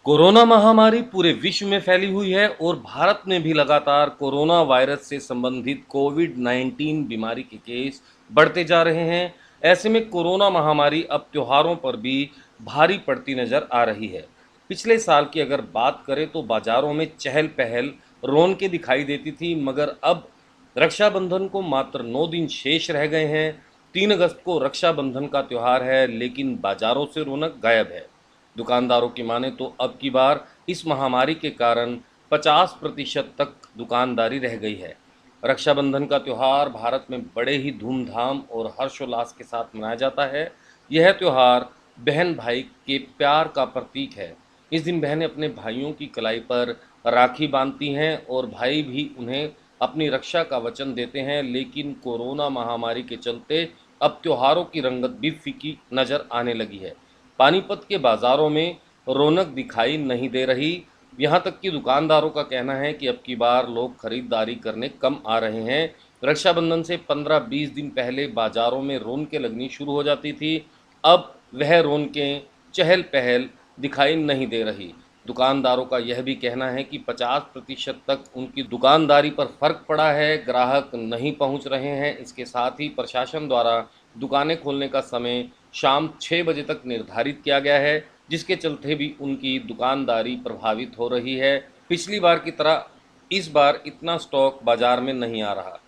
Corona महामारी पूरे विश्व में फैली हुई है और भारत में भी लगातार कोरोना वायरस से संबंधित कोविड-19 बीमारी के केस बढ़ते जा रहे हैं। ऐसे में कोरोना महामारी अब त्योहारों पर भी भारी पड़ती नजर आ रही है। पिछले साल की अगर बात करें तो बाजारों में चहल पहल रौनकें दिखाई देती थी, मगर अब रक्षाबंधन को मात्र 9 दिन शेष रह गए हैं। 3 अगस्त को रक्षाबंधन का त्योहार है, लेकिन बाजारों से रौनक गायब है। दुकानदारों की माने तो अब की बार इस महामारी के कारण 50% तक दुकानदारी रह गई है। रक्षाबंधन का त्यौहार भारत में बड़े ही धूमधाम और हर्षोल्लास के साथ मनाया जाता है। यह त्यौहार बहन भाई के प्यार का प्रतीक है। इस दिन बहनें अपने भाइयों की कलाई पर राखी बांधती हैं और भाई भी उन्हें अपनी रक्षा का वचन देते हैं, लेकिन कोरोना महामारी के चलते अब त्योहारों की रंगत भी फीकी नज़र आने लगी है। पानीपत के बाज़ारों में रौनक दिखाई नहीं दे रही। यहाँ तक कि दुकानदारों का कहना है कि अब की बार लोग खरीदारी करने कम आ रहे हैं। रक्षाबंधन से 15-20 दिन पहले बाज़ारों में रौनकें लगनी शुरू हो जाती थी, अब वह रौनकें चहल पहल दिखाई नहीं दे रही। दुकानदारों का यह भी कहना है कि 50% तक उनकी दुकानदारी पर फर्क पड़ा है, ग्राहक नहीं पहुंच रहे हैं। इसके साथ ही प्रशासन द्वारा दुकानें खोलने का समय शाम 6 बजे तक निर्धारित किया गया है, जिसके चलते भी उनकी दुकानदारी प्रभावित हो रही है। पिछली बार की तरह इस बार इतना स्टॉक बाजार में नहीं आ रहा।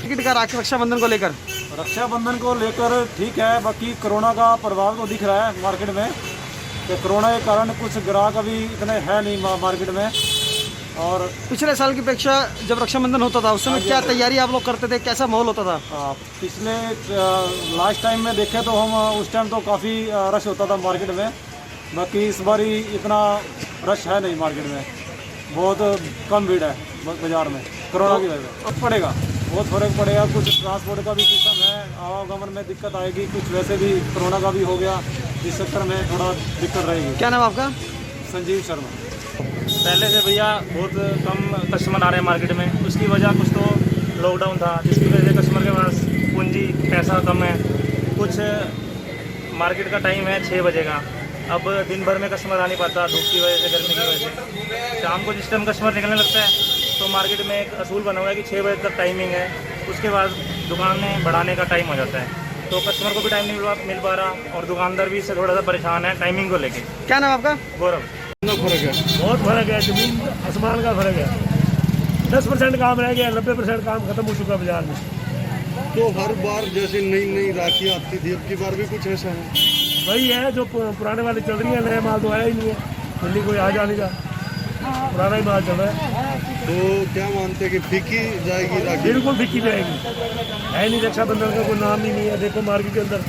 टिकट का रक्षाबंधन को लेकर ठीक है, बाकी कोरोना का प्रभाव तो दिख रहा है मार्केट में। तो कोरोना के कारण कुछ ग्राहक अभी इतने है नहीं मार्केट में। और पिछले साल की अपेक्षा जब रक्षाबंधन होता था उस समय क्या तैयारी आप लोग करते थे, कैसा माहौल होता था? पिछले लास्ट टाइम में देखें तो हम उस टाइम तो काफ़ी रश होता था मार्केट में। बाकी इस बार ही इतना रश है नहीं मार्केट में, बहुत कम भीड़ है बाजार में कोरोना की वजह से। अब पड़ेगा, बहुत फर्क पड़ेगा। कुछ ट्रांसपोर्ट का भी सिस्टम है, आवागमन में दिक्कत आएगी, कुछ वैसे भी कोरोना का भी हो गया, इस चक्कर में थोड़ा दिक्कत रहेगी। क्या नाम आपका? संजीव शर्मा। पहले से भैया बहुत कम कस्टमर आ रहे हैं मार्केट में। उसकी वजह कुछ तो लॉकडाउन था, जिसकी वजह से कस्टमर के पास पूंजी पैसा कम है। कुछ मार्केट का टाइम है 6 बजे का, अब दिन भर में कस्टमर आ नहीं पाता धूप की वजह से, गर्मी की वजह से। शाम को जिस टाइम कस्टमर निकलने लगता है तो मार्केट में एक असूल बना हुआ है कि 6 बजे तक टाइमिंग है, उसके बाद दुकानें बढ़ाने का टाइम हो जाता है। तो कस्टमर को भी टाइम नहीं मिल पा रहा और दुकानदार भी इससे थोड़ा सा परेशान है टाइमिंग को लेके। क्या नाम आपका? गौरव। फर्क है, बहुत फर्क है, जमीन आसमान का फर्क है। 10% काम रह गया, 90% काम खत्म हो चुका बाजार में। तो हर बार जैसे नई राखी आती थी, अब की बार भी कुछ ऐसा है? वही है जो पुराने वाली चल रही है, नया माल तो आया ही नहीं है, दिल्ली कोई आ जा नहीं जा, पुराना ही माल चल रहा है। तो क्या मानते हैं कि फीकी जाएगी राखी? बिल्कुल फीकी जाएगी, है नहीं। रक्षाबंधन का कोई नाम ही नहीं है, देखो मार्केट के अंदर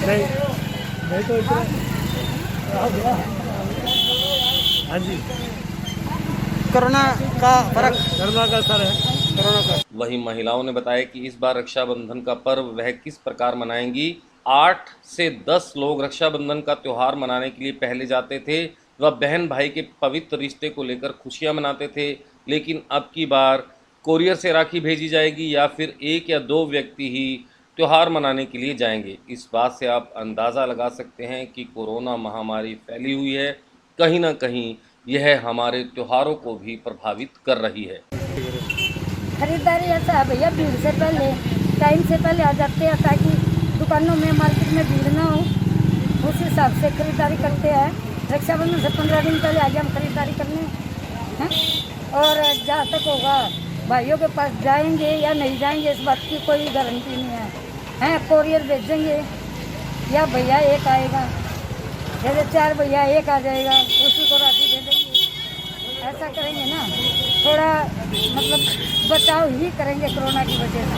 नहीं तो इतना। हाँ जी, कोरोना का फर्क, कोरोना का असर है, कोरोना का। वहीं महिलाओं ने बताया कि इस बार रक्षाबंधन का पर्व वह किस प्रकार मनाएंगी। 8 से 10 लोग रक्षाबंधन का त्यौहार मनाने के लिए पहले जाते थे। वह बहन भाई के पवित्र रिश्ते को लेकर खुशियां मनाते थे, लेकिन अब की बार कोरियर से राखी भेजी जाएगी या फिर 1 या 2 व्यक्ति ही त्यौहार मनाने के लिए जाएंगे। इस बात से आप अंदाज़ा लगा सकते हैं कि कोरोना महामारी फैली हुई है, कहीं ना कहीं यह हमारे त्योहारों को भी प्रभावित कर रही है। खरीदारी ऐसा है भैया, भीड़ से पहले टाइम से पहले आ जाते हैं ताकि दुकानों में मार्केट में भीड़ ना हो, उस हिसाब से खरीदारी करते हैं। रक्षाबंधन से 15 दिन पहले आगे हम खरीदारी करने हैं, और जहाँ तक होगा भाइयों के पास जाएंगे या नहीं जाएंगे इस बात की कोई गारंटी नहीं है। कोरियर भेजेंगे या भैया एक आएगा, जैसे 4 भैया एक आ जाएगा, उसी को राखी दे देंगे। ऐसा करेंगे ना, थोड़ा मतलब बचाव ही करेंगे कोरोना की वजह से।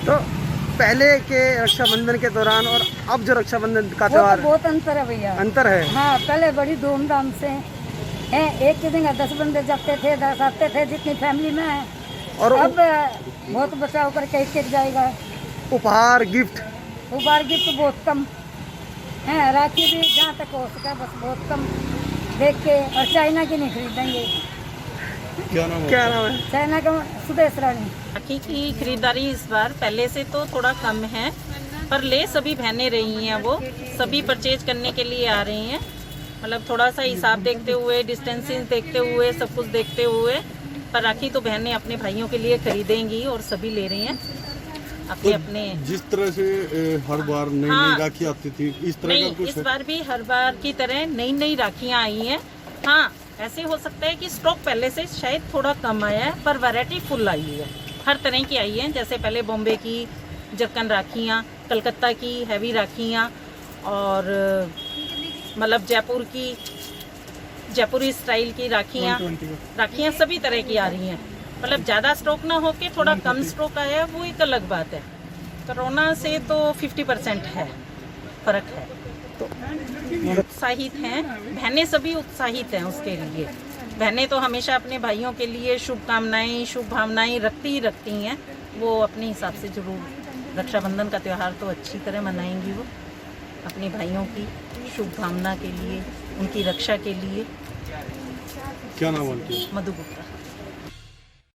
तो पहले के रक्षाबंधन के दौरान और अब जो रक्षाबंधन का वो त्यौहार, तो बहुत अंतर है भैया, अंतर है। हाँ, पहले बड़ी धूमधाम से हैं, एक के दिन 10 बंदे जाते थे, 10 आते थे, जितनी फैमिली में है। और अब बहुत बचाव करके एक जाएगा। उपहार गिफ्ट गिफ्ट बहुत कम है, राखी भी जहाँ तक हो सके बस बहुत कम देख के, और चाइना की नहीं खरीदेंगे। क्या नाम है? चाइना का सुदेश रानी। राखी की खरीदारी इस बार पहले से तो थोड़ा कम है, पर ले सभी बहनें रही हैं, वो सभी परचेज करने के लिए आ रही हैं। मतलब थोड़ा सा हिसाब देखते हुए, डिस्टेंसिंग देखते हुए, सब कुछ देखते हुए, पर राखी तो बहनें अपने भाइयों के लिए खरीदेंगी और सभी ले रही हैं अपने अपने। जिस तरह से हर बार नई हाँ। नई राखी आती थी, इस तरह नहीं, का कुछ इस है? बार भी हर बार की तरह नई नई राखियाँ आई हैं। हाँ, ऐसे हो सकता है कि स्टॉक पहले से शायद थोड़ा कम आया है, पर वैरायटी फुल आई है, हर तरह की आई है। जैसे पहले बॉम्बे की जरकन राखियाँ, कलकत्ता की हैवी राखियाँ, और मतलब जयपुर की जयपुरी स्टाइल की राखियाँ सभी तरह की आ रही हैं। मतलब ज़्यादा स्टॉक ना होके थोड़ा कम स्टॉक आया है, वो एक अलग बात है। कोरोना से तो 50% है, फर्क है। उत्साहित हैं बहनें, सभी उत्साहित हैं उसके लिए। बहनें तो हमेशा अपने भाइयों के लिए शुभकामनाएं, शुभ भावनाएं रखती ही रखती हैं। वो अपने हिसाब से जरूर रक्षाबंधन का त्यौहार तो अच्छी तरह मनाएंगी। वो अपने भाइयों की शुभ कामना के लिए, उनकी रक्षा के लिए। क्या नाम है उनकी? मधु गुप्ता।